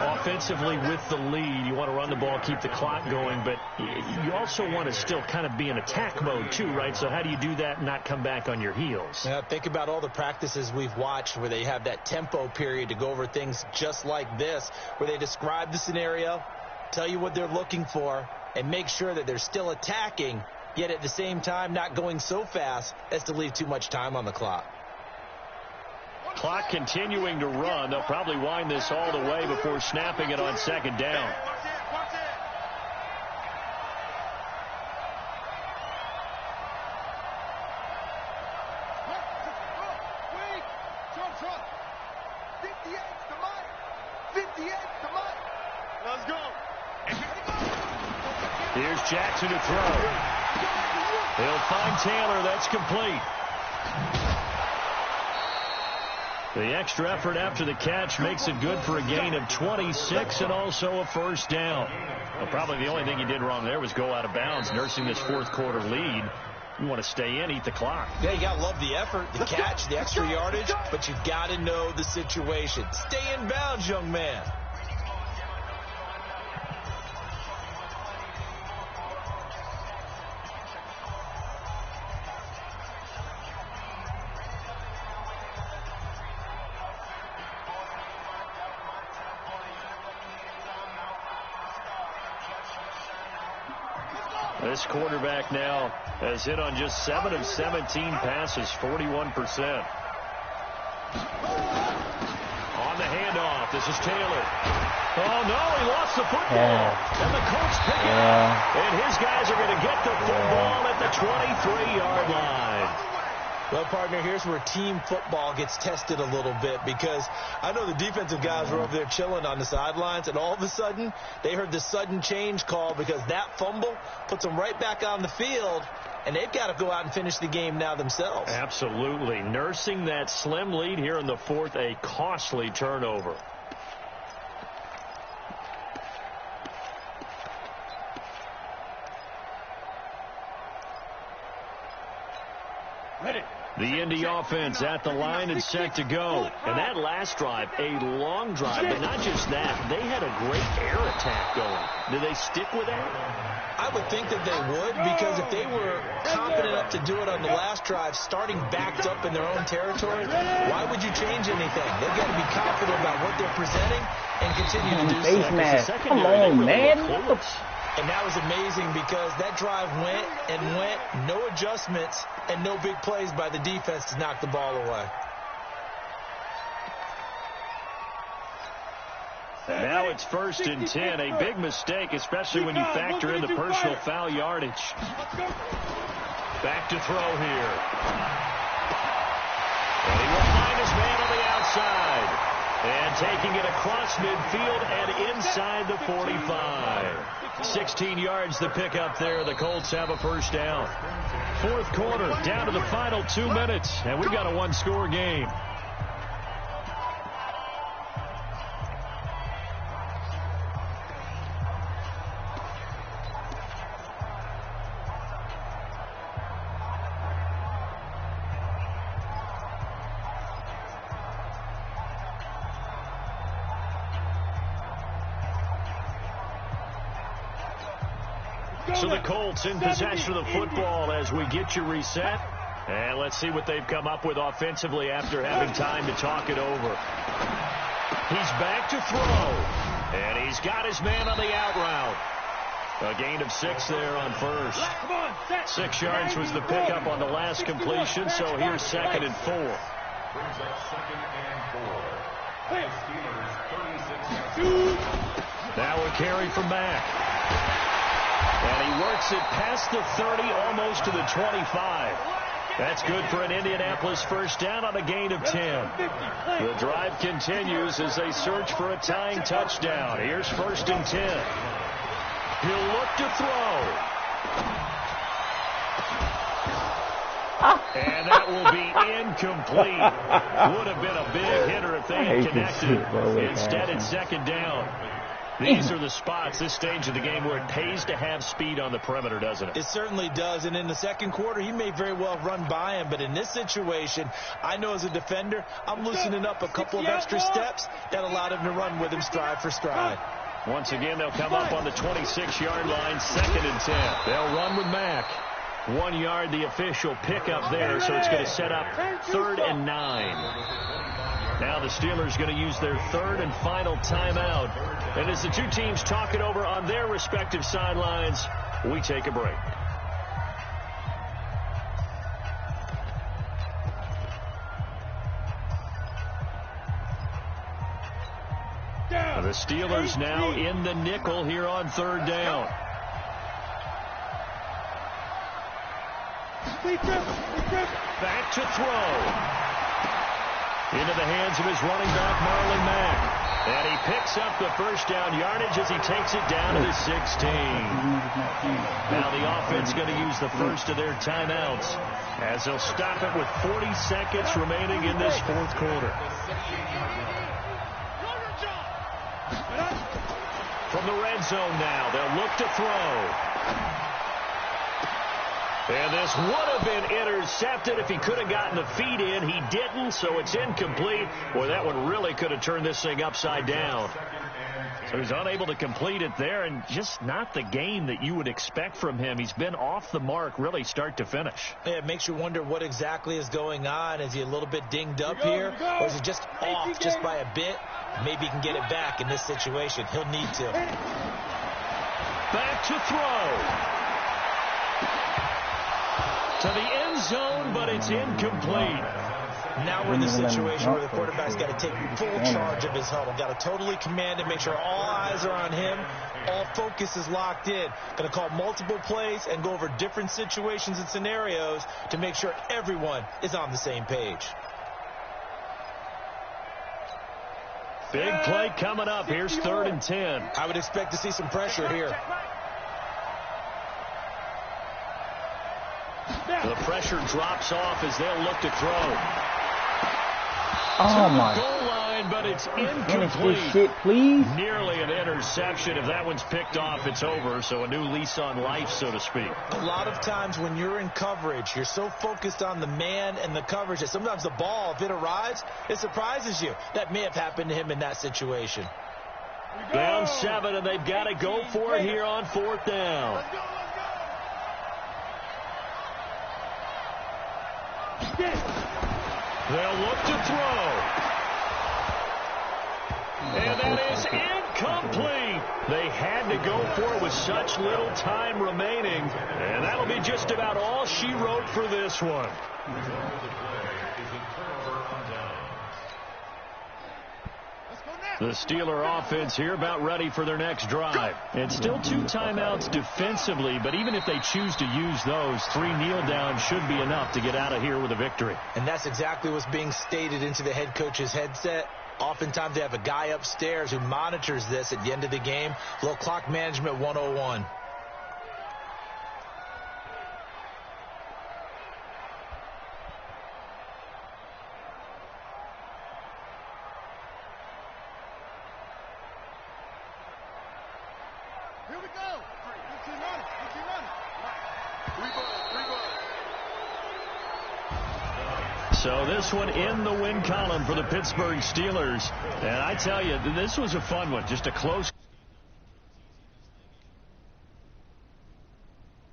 Speaker 1: Offensively with the lead, you want to run the ball, keep the clock going, but you also want to still kind of be in attack mode too, right? So how do you do that and not come back on your heels?
Speaker 3: Yeah, think about all the practices we've watched where they have that tempo period to go over things just like this, where they describe the scenario, tell you what they're looking for, and make sure that they're still attacking, yet at the same time not going so fast as to leave too much time on the clock.
Speaker 1: Clock continuing to run. They'll probably wind this all the way before snapping it on second down.
Speaker 4: Let's go.
Speaker 1: Here's Jackson to throw. He'll find Taylor. That's complete. The extra effort after the catch makes it good for a gain of 26 and also a first down. Well, probably the only thing he did wrong there was go out of bounds, nursing this fourth quarter lead. You want to stay in, eat the clock.
Speaker 3: Yeah, you got to love the effort, the catch, the extra yardage, but you've got to know the situation. Stay in bounds, young man.
Speaker 1: This quarterback now has hit on just 7 of 17 passes, 41%. On the handoff, this is Taylor. Oh, no, he lost the football. And the Colts pick it up. And his guys are going to get the football at the 23-yard line.
Speaker 3: Well, partner, here's where team football gets tested a little bit, because I know the defensive guys were over there chilling on the sidelines, and all of a sudden they heard the sudden change call because that fumble puts them right back on the field, and they've got to go out and finish the game now themselves.
Speaker 1: Absolutely. Nursing that slim lead here in the fourth, a costly turnover. The Indy offense at the line and set to go. And that last drive, a long drive, but not just that. They had a great air attack going. Do they stick with that?
Speaker 3: I would think that they would, because if they were confident enough to do it on the last drive, starting backed up in their own territory, why would you change anything? They've got to be confident about what they're presenting and continue to do so.
Speaker 2: Come on, man.
Speaker 3: And that was amazing because that drive went and went, no adjustments and no big plays by the defense to knock the ball away.
Speaker 1: Now it's 1st and 10, a big mistake, especially when you factor in the personal foul yardage. Back to throw here. And he will find his man on the outside. And taking it across midfield and inside the 45. 16 yards the pickup there. The Colts have a first down. Fourth quarter, down to the final 2 minutes, and we've got a one-score game. So the Colts in possession of the football as we get you reset. And let's see what they've come up with offensively after having time to talk it over. He's back to throw. And he's got his man on the out route. A gain of 6 there on first. 6 yards was the pickup on the last completion, so here's 2nd and 4.
Speaker 6: Brings up 2nd and 4. Steelers 36.
Speaker 1: Now a carry from Mack. And he works it past the 30, almost to the 25. That's good for an Indianapolis first down on a gain of 10. The drive continues as they search for a tying touchdown. Here's 1st and 10. He'll look to throw. And that will be incomplete. Would have been a big hitter if they had connected. Instead, it's 2nd down. These are the spots, this stage of the game, where it pays to have speed on the perimeter, doesn't it?
Speaker 3: It certainly does. And in the second quarter, he may very well run by him. But in this situation, I know as a defender, I'm loosening up a couple of extra steps that allowed him to run with him stride for stride.
Speaker 1: Once again, they'll come up on the 26-yard line, 2nd and 10. They'll run with Mack. 1 yard, the official pickup there, so it's going to set up 3rd and 9. Now the Steelers going to use their 3rd and final timeout. And as the two teams talk it over on their respective sidelines, we take a break. The Steelers now in the nickel here on 3rd down. Back to throw. Into the hands of his running back, Marlon Mack. And he picks up the first down yardage as he takes it down to the 16. Now the offense going to use the first of their timeouts as they'll stop it with 40 seconds remaining in this 4th quarter. From the red zone now, they'll look to throw. And this would have been intercepted if he could have gotten the feet in. He didn't, so it's incomplete. Boy, that one really could have turned this thing upside down. So he's unable to complete it there, and just not the game that you would expect from him. He's been off the mark really start to finish.
Speaker 3: Yeah, it makes you wonder what exactly is going on. Is he a little bit dinged up here, or is he just off just by a bit? Maybe he can get it back in this situation. He'll need to.
Speaker 1: Back to throw. To the end zone, but it's incomplete.
Speaker 3: Now we're in the situation where the quarterback's got to take full charge of his huddle. Got to totally command it, make sure all eyes are on him. All focus is locked in. Going to call multiple plays and go over different situations and scenarios to make sure everyone is on the same page.
Speaker 1: Big play coming up. Here's 3rd and 10.
Speaker 3: I would expect to see some pressure here.
Speaker 1: The pressure drops off as they'll look to throw.
Speaker 2: Oh my.
Speaker 1: Goal line, but it's incomplete.
Speaker 2: Finish this shit, please.
Speaker 1: Nearly an interception. If that one's picked off, it's over. So a new lease on life, so to speak.
Speaker 3: A lot of times when you're in coverage, you're so focused on the man and the coverage that sometimes the ball, if it arrives, it surprises you. That may have happened to him in that situation.
Speaker 1: Down 7, and they've got to go for it here on 4th down. They'll look to throw. And that is incomplete. They had to go for it with such little time remaining. And that'll be just about all she wrote for this one. The Steeler offense here about ready for their next drive. And still 2 timeouts defensively, but even if they choose to use those, 3 kneel downs should be enough to get out of here with a victory.
Speaker 3: And that's exactly what's being stated into the head coach's headset. Oftentimes they have a guy upstairs who monitors this at the end of the game. A little clock management 101.
Speaker 1: So this one in the win column for the Pittsburgh Steelers. And I tell you, this was a fun one. Just a close